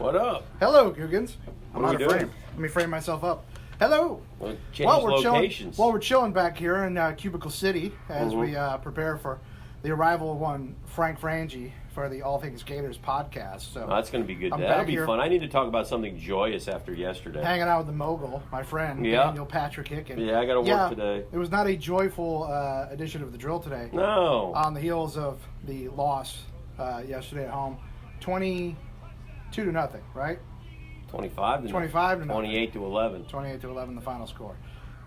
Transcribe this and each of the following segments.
What up? Hello, Googans. I'm What are out we of doing? frame. Let me frame myself up. Hello. Well, change locations. We're chilling back here in Cubicle City as we prepare for the arrival of one Frank Frangie for the All Things Gators podcast. So That's going to be good. I'm That'll back be here. fun. I need to talk about something joyous after yesterday. hanging out with the mogul, my friend Yeah. Daniel Patrick Hicken. Yeah, I got to work today. It was not a joyful edition of the drill today. No. On the heels of the loss yesterday at home, 22-0, right? 25 to 25 to 28 to 11. 28-11, the final score.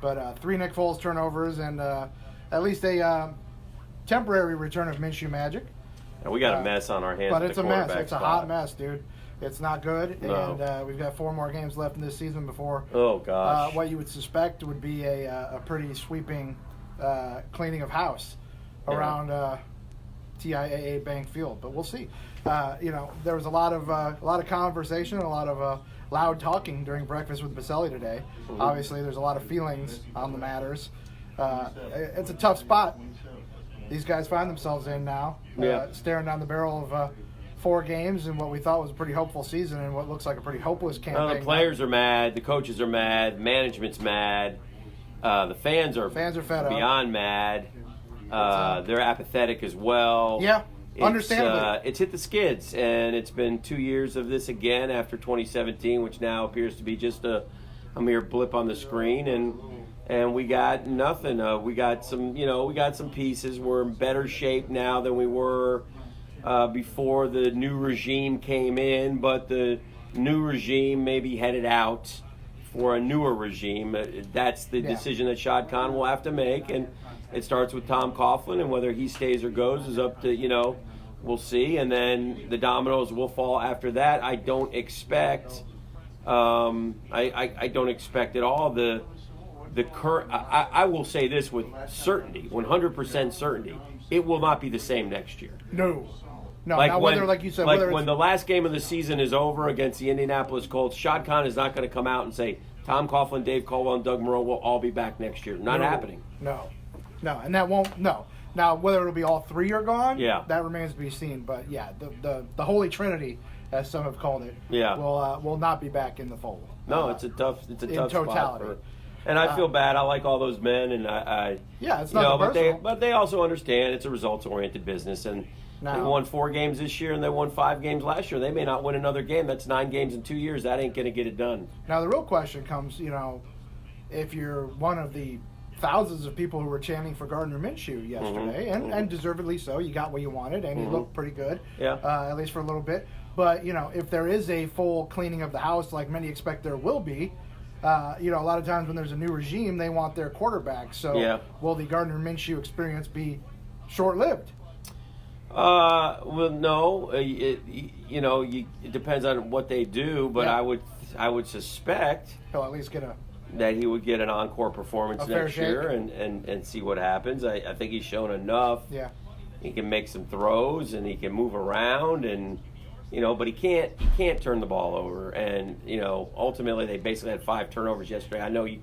But 3 Nick Foles turnovers and at least a temporary return of Minshew magic. And we got a mess on our hands. But at it's the a mess. quarterback It's a spot. hot mess, dude. It's not good. No. And we've got 4 more games left in this season before Oh gosh. what you would suspect would be a pretty sweeping cleaning of house around TIAA Bank Field. But we'll see. There was a lot of conversation, a lot of loud talking during breakfast with Baselli today. Mm-hmm. Obviously, there's a lot of feelings on the matters. It's a tough spot these guys find themselves in now, staring down the barrel of 4 games in what we thought was a pretty hopeful season and what looks like a pretty hopeless campaign. The players are mad. The coaches are mad. Management's mad. The fans are fed up. beyond mad. They're apathetic as well. Yeah, understandably. It's hit the skids, and it's been 2 years of this again after 2017, which now appears to be just a mere blip on the screen, and we got nothing. We got some pieces. We're in better shape now than we were before the new regime came in, but the new regime may be headed out for a newer regime. That's the decision that Shad Khan will have to make, and it starts with Tom Coughlin, and whether he stays or goes is up to, we'll see, and then the dominoes will fall after that. I don't expect I don't expect at all the current. I will say this with certainty, 100% certainty, it will not be the same next year. No. No, Like not when, whether, like you said, like whether when the last game of the season is over against the Indianapolis Colts, Shad Khan is not going to come out and say Tom Coughlin, Dave Caldwell, and Doug Moreau will all be back next year. Not happening. No, and that won't. No. Now, whether it'll be all 3 are gone, that remains to be seen. But yeah, the Holy Trinity, as some have called it, will not be back in the fold. No, it's a tough totality. spot for. And I feel bad. I like all those men, and it's not personal. but they also understand it's a results-oriented business, and they won 4 games this year, and they won 5 games last year. They may not win another game. That's 9 games in 2 years. That ain't going to get it done. Now the real question comes, if you're one of the thousands of people who were chanting for Gardner Minshew yesterday, and deservedly so, you got what you wanted, and he looked pretty good, at least for a little bit. But if there is a full cleaning of the house, like many expect there will be. A lot of times when there's a new regime, they want their quarterback. So will the Gardner Minshew experience be short-lived? Well, no. It depends on what they do, but I would suspect He'll at least get that he would get an encore performance next year and see what happens. I think he's shown enough. Yeah. He can make some throws and he can move around and but he can't turn the ball over, and ultimately they basically had 5 turnovers yesterday. I know he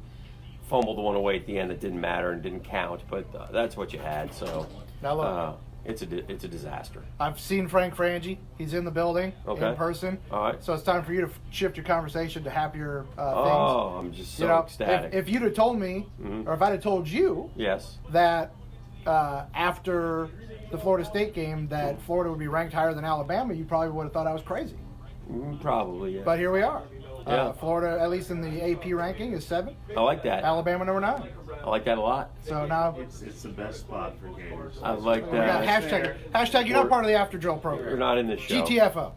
fumbled the one away at the end that didn't matter and didn't count, but that's what you had. So now look, it's a disaster. I've seen Frank Frangie. He's in the building in person. All right. So it's time for you to shift your conversation to happier things. Oh, I'm just so ecstatic. If you'd have told me, or if I'd have told you, that after the Florida State game that Florida would be ranked higher than Alabama, you probably would have thought I was crazy. Probably, yeah. But here we are. Florida, at least in the AP ranking, is 7. I like that. Alabama, number 9. I like that a lot. So now it's the best spot for Gators. I like we got that. hashtag you're not part of the after drill program. You're not in this show. GTFO.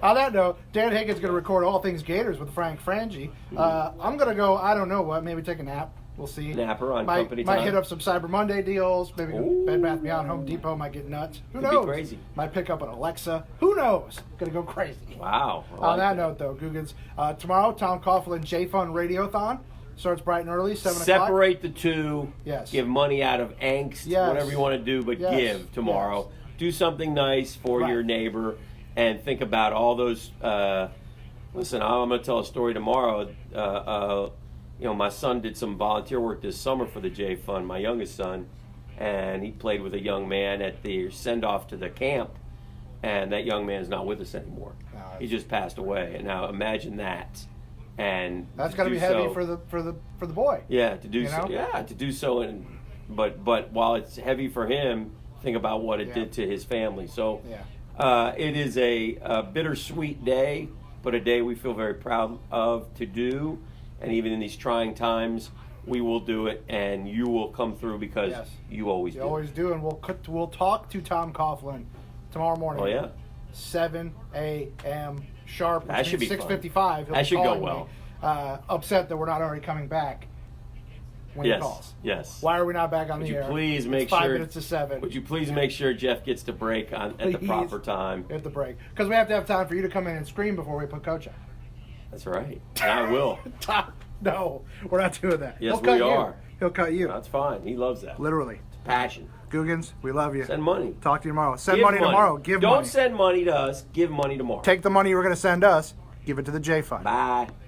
On that note, Dan Higgins going to record All Things Gators with Frank Frangie. I'm going to go, I don't know what, maybe take a nap. We'll see. Napper on company time. Might hit up some Cyber Monday deals. Maybe Bed Bath Beyond, Home Depot might get nuts. Who knows? Be crazy. Might pick up an Alexa. Who knows? Gonna go crazy. Wow. On that note, though, Googans, tomorrow, Tom Coughlin J-Fun Radiothon starts bright and early, 7 o'clock. Separate the two. Yes. Give money out of angst, whatever you want to do, but give tomorrow. Yes. Do something nice for your neighbor, and think about all those. Listen, I'm going to tell a story tomorrow. My son did some volunteer work this summer for the J Fund, my youngest son, and he played with a young man at the send-off to the camp. and that young man's not with us anymore. No, He just passed away. And now imagine that. And That's to got to do be heavy so- for the boy. Yeah, to do You so. know? Yeah, to do so. And but while it's heavy for him, think about what it Yeah. did to his family. So Yeah. it is a bittersweet day, but a day we feel very proud of to do. And even in these trying times, we will do it, and you will come through because Yes. you always You do. always do, and we'll talk to Tom Coughlin tomorrow morning. Oh yeah, 7 a.m. sharp. That should be 6:55. fun. That should go well. Upset that we're not already coming back when he yes, calls. yes. Why are we not back on Would the you air? please make it's 5 sure? minutes to 7. Would you please make sure Jeff gets to break at the Please. proper time? At the break, because we have to have time for you to come in and scream before we put Coach on. That's right. And I will. Tom, no, we're not doing that. Yes, He'll cut we you. are. He'll cut you. That's fine. He loves that. Literally. Passion. Googans, we love you. Send money. Talk to you tomorrow. Send Give money tomorrow. Give Don't money. send money to us. Give money tomorrow. Take the money you were going to send us. Give it to the J Fund. Bye.